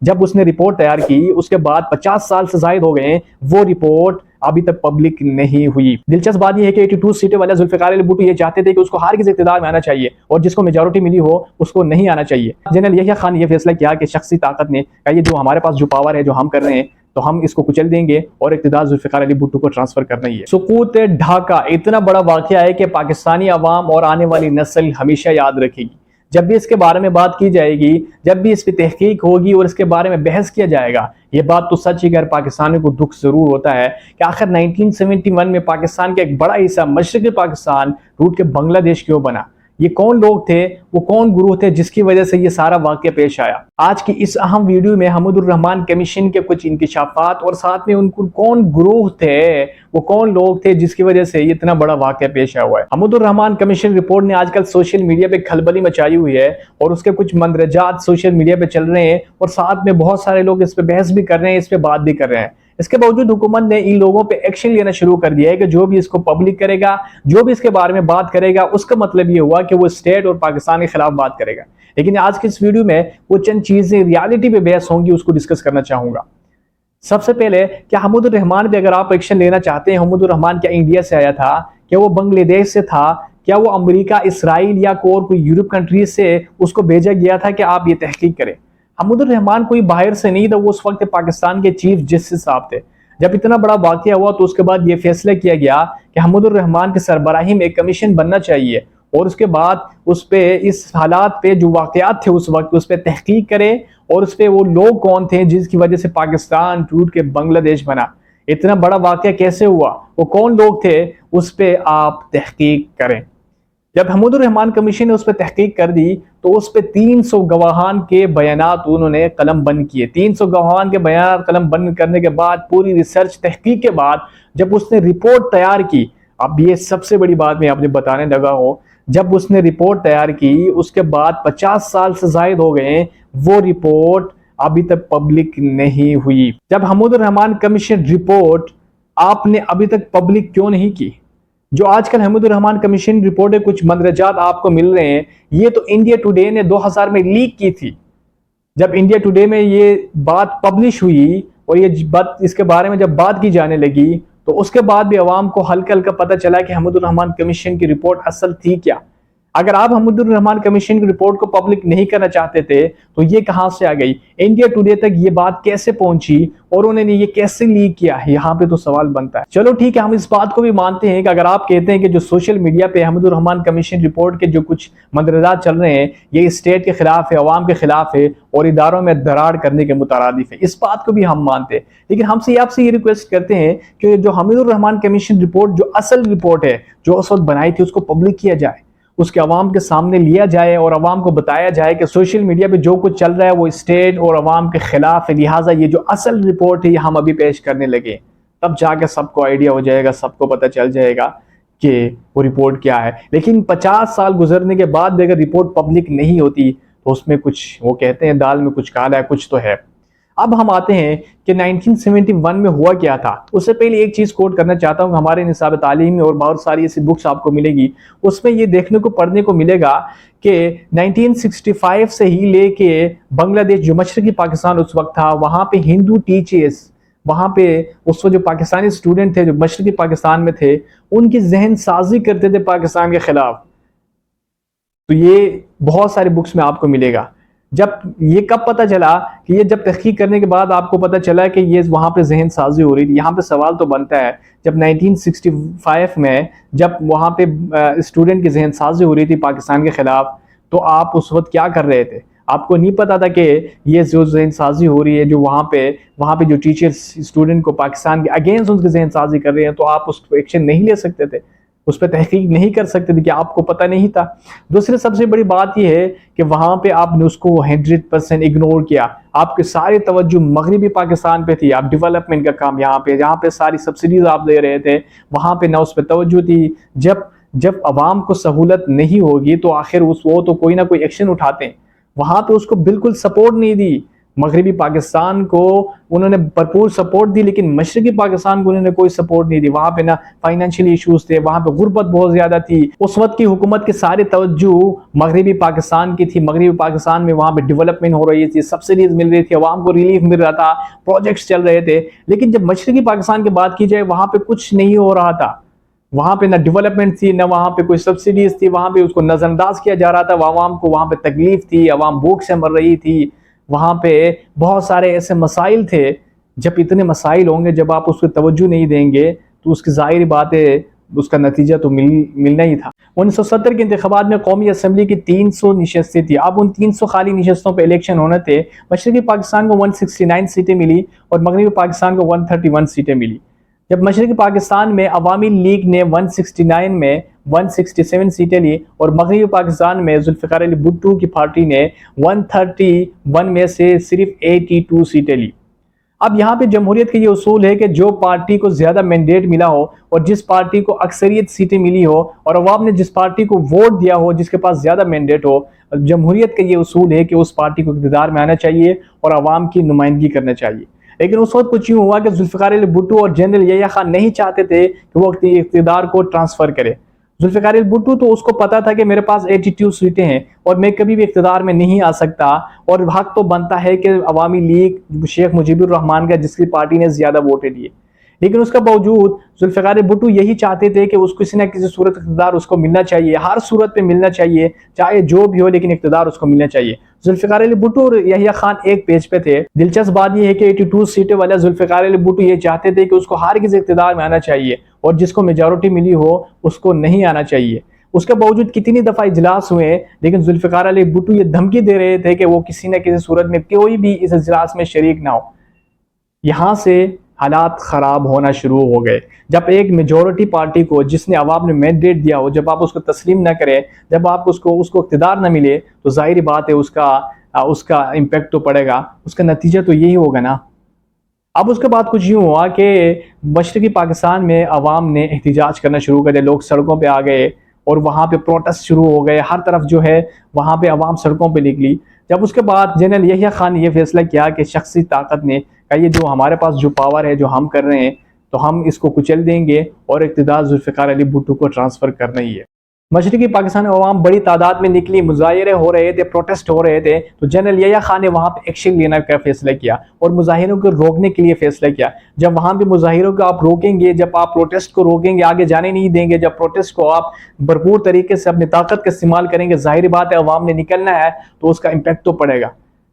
جب اس نے رپورٹ تیار کی اس کے بعد 50 سال سے زائد ہو گئے ہیں، وہ رپورٹ ابھی تک پبلک نہیں ہوئی۔ دلچسپ بات یہ ہے کہ 82 سیٹوں والا ذوالفقار علی بھٹو یہ چاہتے تھے کہ اس کو ہرگز اقتدار میں آنا چاہیے، اور جس کو میجورٹی ملی ہو اس کو نہیں آنا چاہیے۔ جنرل یحییٰ خان نے یہ فیصلہ کیا کہ شخصی طاقت نے کہا یہ جو ہمارے پاس جو پاور ہے جو ہم کر رہے ہیں تو ہم اس کو کچل دیں گے اور اقتدار ذوالفقار علی بھٹو کو ٹرانسفر کرنا ہی ہے۔ سقوط ڈھاکہ اتنا بڑا واقعہ ہے کہ پاکستانی عوام اور آنے والی نسل ہمیشہ یاد رکھے گی۔ جب بھی اس کے بارے میں بات کی جائے گی، جب بھی اس پہ تحقیق ہوگی اور اس کے بارے میں بحث کیا جائے گا، یہ بات تو سچ ہے کہ ہر پاکستانی کو دکھ ضرور ہوتا ہے کہ آخر 1971 میں پاکستان کا ایک بڑا حصہ مشرقی پاکستان ٹوٹ کے بنگلہ دیش کیوں بنا؟ یہ کون لوگ تھے، وہ کون گروہ تھے جس کی وجہ سے یہ سارا واقعہ پیش آیا؟ آج کی اس اہم ویڈیو میں حمود الرحمن کمیشن کے کچھ انکشافات اور ساتھ میں ان کو کون گروہ تھے، وہ کون لوگ تھے جس کی وجہ سے یہ اتنا بڑا واقعہ پیش آیا ہوا ہے۔ حمود الرحمن کمیشن رپورٹ نے آج کل سوشل میڈیا پہ کھلبلی مچائی ہوئی ہے اور اس کے کچھ مندرجات سوشل میڈیا پہ چل رہے ہیں اور ساتھ میں بہت سارے لوگ اس پہ بحث بھی کر رہے ہیں، اس پہ بات بھی کر رہے ہیں۔ اس کے باوجود حکومت نے ان لوگوں پہ ایکشن لینا شروع کر دیا ہے کہ جو بھی اس کو پبلک کرے گا، جو بھی اس کے بارے میں بات کرے گا، اس کا مطلب یہ ہوا کہ وہ اسٹیٹ اور پاکستان کے خلاف بات کرے گا۔ لیکن آج کی اس ویڈیو میں وہ چند چیزیں ریالٹی پہ بحث ہوں گی، اس کو ڈسکس کرنا چاہوں گا۔ سب سے پہلے کیا حمود الرحمن پہ اگر آپ ایکشن لینا چاہتے ہیں، حمود الرحمن کیا انڈیا سے آیا تھا؟ کیا وہ بنگلہ دیش سے تھا؟ کیا وہ امریکہ، اسرائیل یا کوئی یورپ کنٹری سے اس کو بھیجا گیا تھا کہ آپ یہ تحقیق کریں؟ حمود الرحمن کوئی باہر سے نہیں تھا، وہ اس وقت پاکستان کے چیف جسٹس صاحب تھے۔ جب اتنا بڑا واقعہ ہوا تو اس کے بعد یہ فیصلہ کیا گیا کہ حمود الرحمن کے سربراہی میں ایک کمیشن بننا چاہیے اور اس کے بعد اس پہ اس حالات پہ جو واقعات تھے اس وقت اس پہ تحقیق کرے اور اس پہ وہ لوگ کون تھے جس کی وجہ سے پاکستان ٹوٹ کے بنگلہ دیش بنا، اتنا بڑا واقعہ کیسے ہوا، وہ کون لوگ تھے، اس پہ آپ تحقیق کریں۔ جب حمود الرحمن کمیشن نے اس پہ تحقیق کر دی تو اس پہ 300 گواہان کے بیانات انہوں نے قلم بند کیے۔ 300 گواہان کے بیانات قلم بند کرنے کے بعد پوری ریسرچ تحقیق کے بعد جب اس نے رپورٹ تیار کی، اب یہ سب سے بڑی بات میں آپ نے بتانے لگا ہوں، جب اس نے رپورٹ تیار کی اس کے بعد 50 سال سے زائد ہو گئے ہیں، وہ رپورٹ ابھی تک پبلک نہیں ہوئی۔ جب حمود الرحمن کمیشن رپورٹ آپ نے ابھی تک پبلک کیوں نہیں کی؟ جو آج کل حمود الرحمن کمیشن رپورٹ کچھ مندرجات آپ کو مل رہے ہیں، یہ تو انڈیا ٹوڈے نے 2000 میں لیک کی تھی۔ جب انڈیا ٹوڈے میں یہ بات پبلش ہوئی اور یہ بات اس کے بارے میں جب بات کی جانے لگی تو اس کے بعد بھی عوام کو ہلکا ہلکا پتہ چلا کہ حمود الرحمن کمیشن کی رپورٹ اصل تھی کیا۔ اگر آپ حمود الرحمن کمیشن کی رپورٹ کو پبلک نہیں کرنا چاہتے تھے تو یہ کہاں سے آ گئی؟ انڈیا ٹوڈے تک یہ بات کیسے پہنچی اور انہوں نے یہ کیسے لیک کیا؟ یہاں پہ تو سوال بنتا ہے۔ چلو ٹھیک ہے، ہم اس بات کو بھی مانتے ہیں کہ اگر آپ کہتے ہیں کہ جو سوشل میڈیا پہ حمود الرحمن کمیشن رپورٹ کے جو کچھ مندرجات چل رہے ہیں یہ اسٹیٹ کے خلاف ہے، عوام کے خلاف ہے اور اداروں میں دراڑ کرنے کے مترادف ہے، اس بات کو بھی ہم مانتے ہیں، لیکن ہم سے آپ سے یہ ریکویسٹ کرتے ہیں کہ جو حمود الرحمن کمیشن رپورٹ جو اصل رپورٹ ہے جو اس وقت بنائی تھی اس کو پبلک کیا جائے، اس کے عوام کے سامنے لیا جائے اور عوام کو بتایا جائے کہ سوشل میڈیا پہ جو کچھ چل رہا ہے وہ اسٹیٹ اور عوام کے خلاف ہے، لہٰذا یہ جو اصل رپورٹ ہے یہ ہم ابھی پیش کرنے لگے، تب جا کے سب کو آئیڈیا ہو جائے گا، سب کو پتہ چل جائے گا کہ وہ رپورٹ کیا ہے۔ لیکن 50 سال گزرنے کے بعد بھی اگر رپورٹ پبلک نہیں ہوتی تو اس میں کچھ وہ کہتے ہیں دال میں کچھ کالا ہے، کچھ تو ہے۔ اب ہم آتے ہیں کہ 1971 میں ہوا کیا تھا۔ اس سے پہلے ایک چیز کوٹ کرنا چاہتا ہوں کہ ہمارے نصاب تعلیم میں اور بہت ساری ایسی بکس آپ کو ملے گی، اس میں یہ دیکھنے کو پڑھنے کو ملے گا کہ 1965 سے ہی لے کے بنگلہ دیش جو مشرقی پاکستان اس وقت تھا وہاں پہ ہندو ٹیچرز، وہاں پہ اس وقت جو پاکستانی اسٹوڈنٹ تھے جو مشرقی پاکستان میں تھے ان کی ذہن سازی کرتے تھے پاکستان کے خلاف۔ تو یہ بہت ساری بکس میں آپ کو ملے گا۔ جب یہ کب پتہ چلا کہ یہ جب تحقیق کرنے کے بعد آپ کو پتہ چلا کہ یہ وہاں پہ ذہن سازی ہو رہی تھی، یہاں پہ سوال تو بنتا ہے جب 1965 میں جب وہاں پہ اسٹوڈنٹ کی ذہن سازی ہو رہی تھی پاکستان کے خلاف تو آپ اس وقت کیا کر رہے تھے؟ آپ کو نہیں پتا تھا کہ یہ جو ذہن سازی ہو رہی ہے جو وہاں پہ جو ٹیچرز اسٹوڈنٹ کو پاکستان کے اگینسٹ ان کی ذہن سازی کر رہے ہیں تو آپ اس پہ ایکشن نہیں لے سکتے تھے، اس پہ تحقیق نہیں کر سکتے تھے کہ آپ کو پتہ نہیں تھا۔ دوسری سب سے بڑی بات یہ ہے کہ وہاں پہ آپ نے اس کو 100% اگنور کیا، آپ کے ساری توجہ مغربی پاکستان پہ تھی، آپ ڈیولپمنٹ کا کام یہاں پہ ساری سبسڈیز آپ دے رہے تھے، وہاں پہ نہ اس پہ توجہ تھی۔ جب عوام کو سہولت نہیں ہوگی تو آخر وہ تو کوئی نہ کوئی ایکشن اٹھاتے ہیں، وہاں پہ اس کو بالکل سپورٹ نہیں دی۔ مغربی پاکستان کو انہوں نے بھرپور سپورٹ دی، لیکن مشرقی پاکستان کو انہوں نے کوئی سپورٹ نہیں دی. وہاں پہ نا فائنینشیل ایشوز تھے، وہاں پہ غربت بہت زیادہ تھی. اس وقت کی حکومت کی ساری توجہ مغربی پاکستان کی تھی. مغربی پاکستان میں وہاں پہ ڈیولپمنٹ ہو رہی تھی، سبسڈیز مل رہی تھی، عوام کو ریلیف مل رہا تھا، پروجیکٹس چل رہے تھے. لیکن جب مشرقی پاکستان کی بات کی جائے وہاں پہ کچھ نہیں ہو رہا تھا. وہاں پہ نہ ڈیولپمنٹ تھی، نہ وہاں پہ کوئی سبسڈیز تھی. وہاں پہ اس کو نظر انداز کیا جا رہا تھا. عوام کو وہاں پہ تکلیف تھی، عوام بھوک سے مر رہی تھی. وہاں پہ بہت سارے ایسے مسائل تھے. جب اتنے مسائل ہوں گے، جب آپ اس کو توجہ نہیں دیں گے تو اس کی ظاہری بات ہے اس کا نتیجہ تو ملنا ہی تھا. 1970 کے انتخابات میں قومی اسمبلی کی 300 نشستیں تھی. اب ان 300 خالی نشستوں پہ الیکشن ہونے تھے. مشرقی پاکستان کو 169 سیٹیں ملی اور مغربی پاکستان کو 131 سیٹیں ملی. جب مشرقی پاکستان میں عوامی لیگ نے 169 میں 167 سیٹیں لی اور مغربی پاکستان میں ذوالفقار علی بھٹو کی پارٹی نے 131 میں سے صرف 82 سیٹیں لی. اب یہاں پہ جمہوریت کا یہ اصول ہے کہ جو پارٹی کو زیادہ مینڈیٹ ملا ہو اور جس پارٹی کو اکثریت سیٹیں ملی ہو اور عوام نے جس پارٹی کو ووٹ دیا ہو، جس کے پاس زیادہ مینڈیٹ ہو، جمہوریت کا یہ اصول ہے کہ اس پارٹی کو اقتدار میں آنا چاہیے اور عوام کی نمائندگی کرنا چاہیے. لیکن اس وقت کچھ یوں ہوا کہ ذوالفقار علی بھٹو اور جنرل یحییٰ خان نہیں چاہتے تھے کہ وہ اقتدار کو ٹرانسفر کرے. ذوالفقار علی بھٹو تو اس کو پتا تھا کہ میرے پاس 82 سیٹیں ہیں اور میں کبھی بھی اقتدار میں نہیں آ سکتا، اور حق تو بنتا ہے کہ عوامی لیگ شیخ مجیب الرحمان کا، جس کی پارٹی نے زیادہ ووٹیں دیے. لیکن اس کا باوجود ذوالفقار علی بھٹو یہی چاہتے تھے کہ اس کسی نہ کسی صورت اقتدار اس کو ملنا چاہیے، ہر صورت پہ ملنا چاہیے، چاہے جو بھی ہو، لیکن اقتدار اس کو ملنا چاہیے. ذوالفقار علی بھٹو اور یحییٰ خان ایک پیج پہ تھے. دلچسپ بات یہ ہے کہ 82 سیٹیں والا ذوالفقار علی بھٹو یہ چاہتے تھے کہ اس کو ہرگز اقتدار میں آنا چاہیے اور جس کو میجورٹی ملی ہو اس کو نہیں آنا چاہیے. اس کے باوجود کتنی دفعہ اجلاس ہوئے، لیکن ذوالفقار علی بھٹو یہ دھمکی دے رہے تھے کہ وہ کسی نہ کسی صورت میں کوئی بھی اس اجلاس میں شریک نہ ہو. یہاں سے حالات خراب ہونا شروع ہو گئے. جب ایک میجورٹی پارٹی کو، جس نے عوام نے مینڈیٹ دیا ہو، جب آپ اس کو تسلیم نہ کریں، جب آپ اس کو اقتدار نہ ملے، تو ظاہری بات ہے اس کا امپیکٹ تو پڑے گا، اس کا نتیجہ تو یہی ہوگا نا. اب اس کے بعد کچھ یوں ہوا کہ مشرقی پاکستان میں عوام نے احتجاج کرنا شروع کر دیا. لوگ سڑکوں پہ آ گئے اور وہاں پہ پروٹیسٹ شروع ہو گئے. ہر طرف جو ہے وہاں پہ عوام سڑکوں پہ نکلی. جب اس کے بعد جنرل یحییٰ خان نے یہ فیصلہ کیا کہ شخصی طاقت نے کہا یہ جو ہمارے پاس جو پاور ہے، جو ہم کر رہے ہیں، تو ہم اس کو کچل دیں گے اور اقتدار ذوالفقار علی بھٹو کو ٹرانسفر کرنا ہی ہے. مشرقی پاکستان میں عوام بڑی تعداد میں نکلی، مظاہرے ہو رہے تھے، پروٹیسٹ ہو رہے تھے. تو جنرل یحییٰ خان نے وہاں پہ ایکشن لینے کا فیصلہ کیا اور مظاہروں کو روکنے کے لیے فیصلہ کیا. جب وہاں پہ مظاہروں کو آپ روکیں گے، جب آپ پروٹیسٹ کو روکیں گے، آگے جانے نہیں دیں گے، جب پروٹیسٹ کو آپ بھرپور طریقے سے اپنی طاقت کا استعمال کریں گے، ظاہری بات ہے عوام نے نکلنا ہے تو اس کا امپیکٹ تو پڑے گا.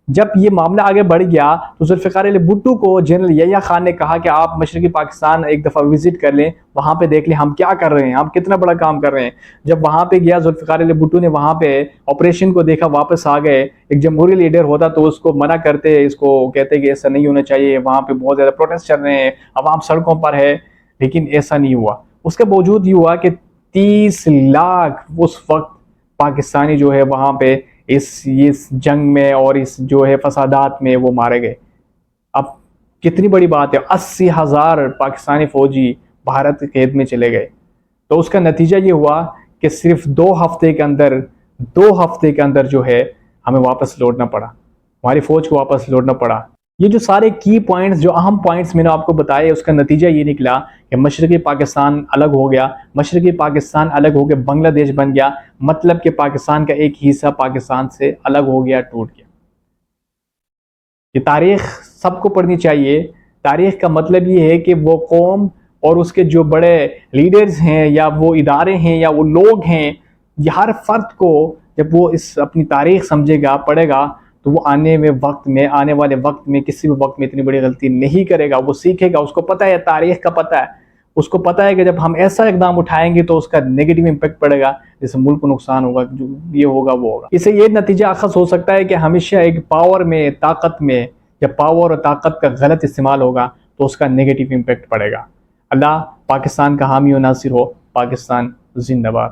جب یہ معاملہ آگے بڑھ گیا تو ذوالفقار علی بھٹو کو جنرل یحییٰ خان نے کہا کہ آپ مشرقی پاکستان ایک دفعہ وزٹ کر لیں، وہاں پہ دیکھ لیں ہم کیا کر رہے ہیں، ہم کتنا بڑا کام کر رہے ہیں. جب وہاں پہ گیا ذوالفقار علی بھٹو نے، وہاں پہ آپریشن کو دیکھا، واپس آ گئے. ایک جمہوری لیڈر ہوتا تو اس کو منع کرتے، اس کو کہتے کہ ایسا نہیں ہونا چاہیے، وہاں پہ بہت زیادہ پروٹیسٹ چل رہے ہیں، عوام سڑکوں پر ہے. لیکن ایسا نہیں ہوا. اس کے باوجود یہ ہوا کہ 30 لاکھ اس وقت پاکستانی جو ہے وہاں پہ اس جنگ میں اور اس جو ہے فسادات میں وہ مارے گئے. اب کتنی بڑی بات ہے، 80,000 پاکستانی فوجی بھارت قید میں چلے گئے. تو اس کا نتیجہ یہ ہوا کہ صرف 2 ہفتے کے اندر جو ہے ہمیں واپس لوٹنا پڑا، ہماری فوج کو واپس لوٹنا پڑا. یہ جو سارے کی پوائنٹس، جو اہم پوائنٹس میں نے آپ کو بتائے، اس کا نتیجہ یہ نکلا کہ مشرقی پاکستان الگ ہو گیا. مشرقی پاکستان الگ ہو کے بنگلہ دیش بن گیا. مطلب کہ پاکستان کا ایک حصہ پاکستان سے الگ ہو گیا، ٹوٹ گیا. یہ تاریخ سب کو پڑھنی چاہیے. تاریخ کا مطلب یہ ہے کہ وہ قوم اور اس کے جو بڑے لیڈرز ہیں یا وہ ادارے ہیں یا وہ لوگ ہیں، یہ ہر فرد کو جب وہ اپنی تاریخ سمجھے گا، پڑھے گا، تو وہ آنے والے وقت میں کسی بھی وقت میں اتنی بڑی غلطی نہیں کرے گا. وہ سیکھے گا، اس کو پتہ ہے، تاریخ کا پتہ ہے، اس کو پتہ ہے کہ جب ہم ایسا اقدام اٹھائیں گے تو اس کا نیگیٹو امپیکٹ پڑے گا، جیسے ملک کو نقصان ہوگا، جو یہ ہوگا وہ ہوگا. اس سے یہ نتیجہ اخذ ہو سکتا ہے کہ ہمیشہ ایک پاور میں، طاقت میں، جب پاور اور طاقت کا غلط استعمال ہوگا تو اس کا نیگیٹو امپیکٹ پڑے گا. اللہ پاکستان کا حامی و ناصر ہو. پاکستان زندہ باد.